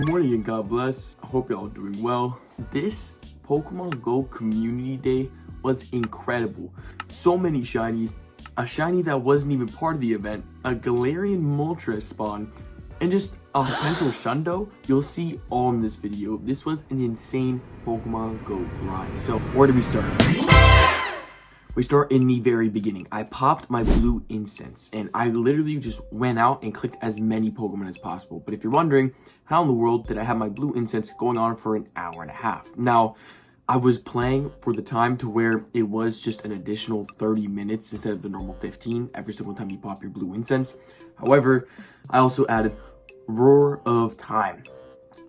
Good morning and God bless. I hope y'all are doing well. This Pokemon Go Community Day was incredible. So many shinies, a shiny that wasn't even part of the event, a Galarian Moltres spawn, and just a potential Shundo. You'll see all in this video. This was an insane Pokemon Go grind. So where do we start? We start in the very beginning. I popped my blue Incense and I literally just went out and clicked as many Pokemon as possible. But if you're wondering, how in the world did I have my blue Incense going on for an hour and a half? Now, I was playing for the time to where it was just an additional 30 minutes instead of the normal 15 every single time you pop your blue Incense. However, I also added Roar of Time.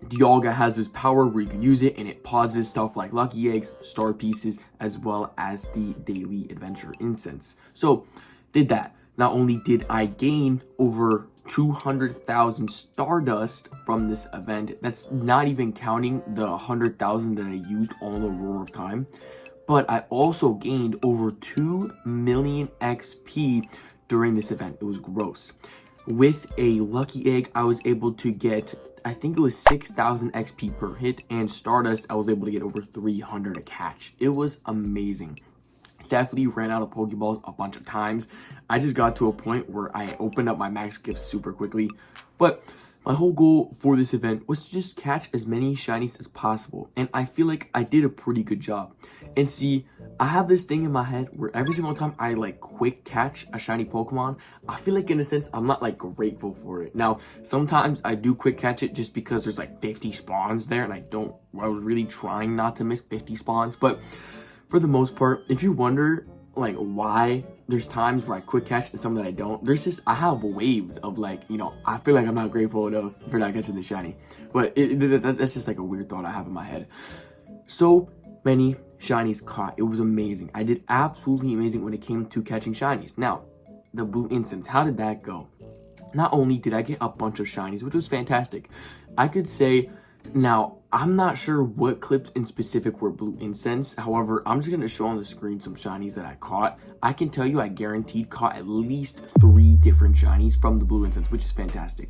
Dialga has this power where you can use it and it pauses stuff like lucky eggs, star pieces, as well as the daily adventure incense. So did that. Not only did I gain over 200,000 Stardust from this event, that's not even counting the 100,000 that I used on the Roar of Time, but I also gained over 2 million XP during this event. It was gross. With a lucky egg, I was able to get, I think it was 6,000 XP per hit, and Stardust, I was able to get over 300 a catch. It was amazing. Definitely ran out of Pokeballs a bunch of times. I just got to a point where I opened up my max gifts super quickly, but my whole goal for this event was to just catch as many shinies as possible, and I feel like I did a pretty good job. And see, I have this thing in my head where every single time I like quick catch a shiny Pokemon, I feel like in a sense I'm not like grateful for it. Now, sometimes I do quick catch it just because there's like 50 spawns there, and I was really trying not to miss 50 spawns, but for the most part, if you wonder like why there's times where I quick catch and some that I don't, I have waves of like, you know, I feel like I'm not grateful enough for not catching the shiny, but that's just like a weird thought I have in my head. So many shinies caught. It was amazing. I did absolutely amazing when it came to catching shinies. Now, the blue Incense, how did that go? Not only did I get a bunch of shinies, which was fantastic, I could say, now, I'm not sure what clips in specific were blue Incense. However, I'm just going to show on the screen some shinies that I caught. I can tell you I guaranteed caught at least 3 different shinies from the blue Incense, which is fantastic.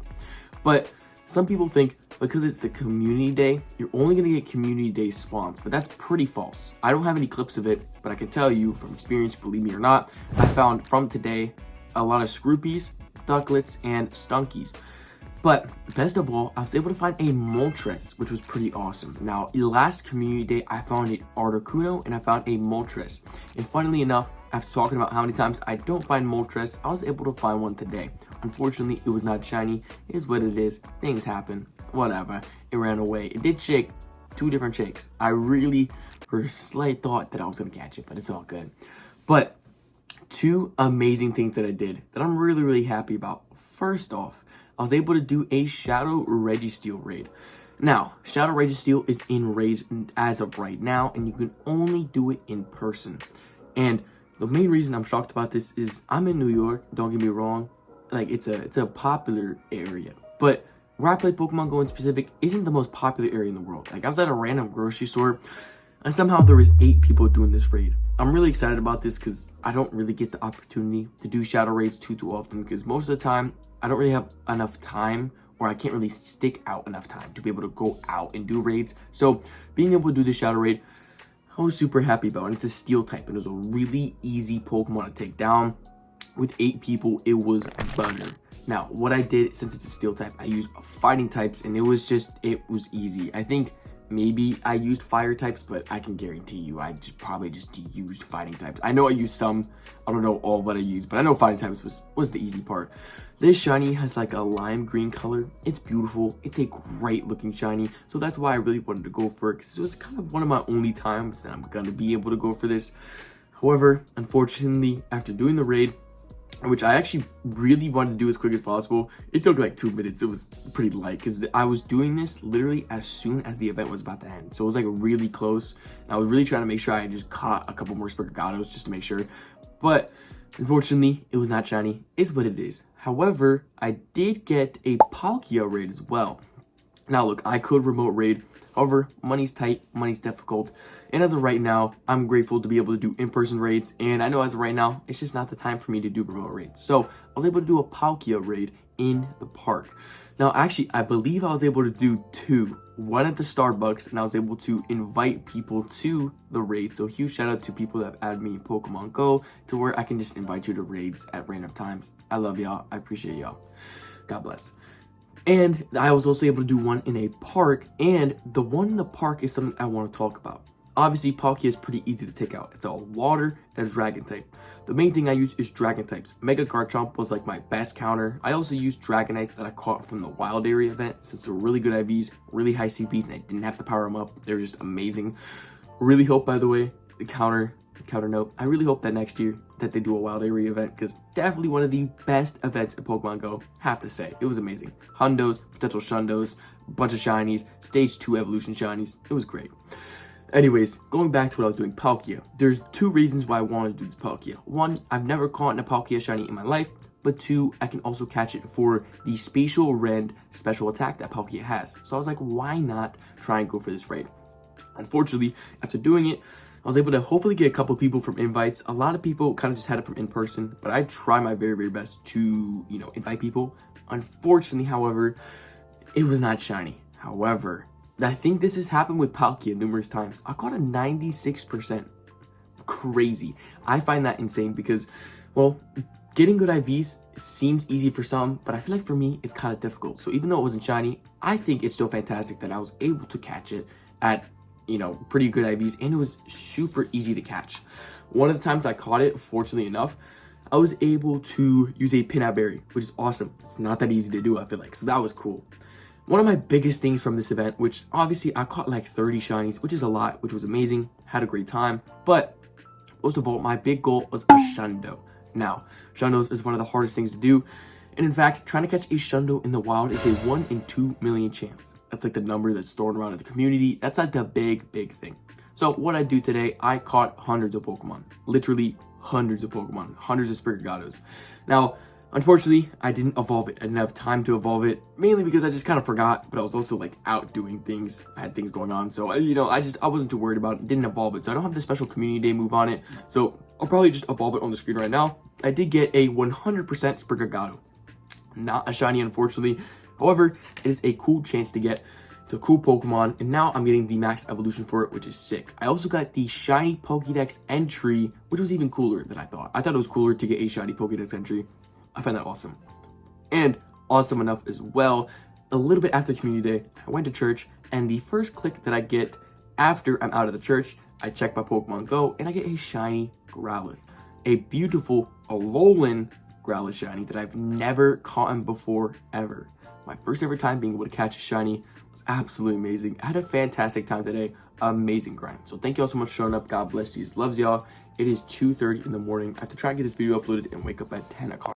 But some people think because it's the community day, you're only going to get community day spawns, but that's pretty false. I don't have any clips of it, but I can tell you from experience, believe me or not, I found from today a lot of Scroopies, Ducklets, and Stunkies. But best of all, I was able to find a Moltres, which was pretty awesome. Now, last community day, I found an Articuno and I found a Moltres. And funnily enough, after talking about how many times I don't find Moltres, I was able to find one today. Unfortunately, it was not shiny. It is what it is. Things happen. Whatever. It ran away. It did shake. 2 different shakes. I really, for a slight thought that I was going to catch it, but it's all good. But 2 amazing things that I did that I'm really, really happy about. First off, I was able to do a Shadow Registeel raid. Now, Shadow Registeel is in raids as of right now, and you can only do it in person. And the main reason I'm shocked about this is I'm in New York, don't get me wrong. Like, it's a popular area. But where I play Pokemon Go in specific isn't the most popular area in the world. Like, I was at a random grocery store, and somehow there was 8 people doing this raid. I'm really excited about this because I don't really get the opportunity to do shadow raids too often, because most of the time I don't really have enough time, or I can't really stick out enough time to be able to go out and do raids. So being able to do the shadow raid, I was super happy about it. And it's a steel type, and it was a really easy Pokemon to take down. With 8 people, it was butter. Now, what I did, since it's a steel type, I used fighting types, and it was easy. I think maybe I used fire types, but I can guarantee you I probably just used fighting types. I know I used some. I don't know all what I used, but I know fighting types was the easy part. This shiny has like a lime green color. It's beautiful. It's a great looking shiny. So that's why I really wanted to go for it, because it was kind of one of my only times that I'm going to be able to go for this. However, unfortunately, after doing the raid, which I actually really wanted to do as quick as possible, it took like 2 minutes. It was pretty light because I was doing this literally as soon as the event was about to end. So it was like really close. And I was really trying to make sure I just caught a couple more Sprigatos just to make sure. But unfortunately, it was not shiny. It's what it is. However, I did get a Palkia raid as well. Now look, I could remote raid. However, money's tight, money's difficult, and as of right now, I'm grateful to be able to do in-person raids, and I know as of right now, it's just not the time for me to do remote raids. So I was able to do a Palkia raid in the park. Now, actually, I believe I was able to do 2. One at the Starbucks, and I was able to invite people to the raid. So huge shout out to people that have added me in Pokemon Go to where I can just invite you to raids at random times. I love y'all. I appreciate y'all. God bless. And I was also able to do one in a park, and the one in the park is something I want to talk about. Obviously, Palkia is pretty easy to take out. It's all water and a dragon type. The main thing I use is dragon types. Mega Garchomp was like my best counter. I also used Dragonites that I caught from the Wild Area event since they're really good IVs, really high CPs, and I didn't have to power them up. They're just amazing. Really hope, by the way, the counter note, I really hope that next year that they do a Wild Area event, because definitely one of the best events in Pokemon Go, have to say. It was amazing. Hundos, potential Shundos, a bunch of shinies, stage 2 evolution shinies. It was great. Anyways, going back to what I was doing, Palkia. There's 2 reasons why I wanted to do this Palkia. 1, I've never caught a Palkia shiny in my life, but 2, I can also catch it for the spatial rend special attack that Palkia has. So I was like, why not try and go for this raid? Unfortunately, after doing it, I was able to hopefully get a couple people from invites. A lot of people kind of just had it from in person, but I try my very, very best to, invite people. Unfortunately, however, it was not shiny. However, I think this has happened with Palkia numerous times. I caught a 96%. Crazy. I find that insane because, well, getting good IVs seems easy for some, but I feel like for me, it's kind of difficult. So even though it wasn't shiny, I think it's still fantastic that I was able to catch it at, pretty good IVs, and it was super easy to catch. One of the times I caught it, fortunately enough, I was able to use a pin-out berry, which is awesome. It's not that easy to do, I feel like, so that was cool. One of my biggest things from this event, which obviously I caught like 30 shinies, which is a lot, which was amazing, had a great time, but most of all, my big goal was a Shundo. Now, Shundos is one of the hardest things to do, and in fact, trying to catch a Shundo in the wild is a 1 in 2 million chance. That's like the number that's thrown around in the community. That's like the big thing. So what I do today, I caught hundreds of Pokemon, literally hundreds of Pokemon, hundreds of Sprigatos. Now, unfortunately, I didn't evolve it. I didn't have time to evolve it, mainly because I just kind of forgot, but I was also like out doing things. I had things going on. So, I wasn't too worried about it. Didn't evolve it. So I don't have the special community day move on it. So I'll probably just evolve it on the screen right now. I did get a 100% Sprigato. Not a shiny, unfortunately. However, it is a cool chance to get. It's a cool Pokemon, and now I'm getting the max evolution for it, which is sick. I also got the shiny Pokédex entry, which was even cooler than I thought. I thought it was cooler to get a shiny Pokédex entry. I find that awesome. And awesome enough as well, a little bit after community day, I went to church, and the first click that I get after I'm out of the church, I check my Pokemon Go, and I get a shiny Growlithe. A beautiful Alolan Growlithe shiny that I've never caught before, ever. My first ever time being able to catch a shiny was absolutely amazing. I had a fantastic time today. Amazing grind. So thank you all so much for showing up. God bless you. Loves y'all. It is 2:30 in the morning. I have to try and get this video uploaded and wake up at 10 o'clock.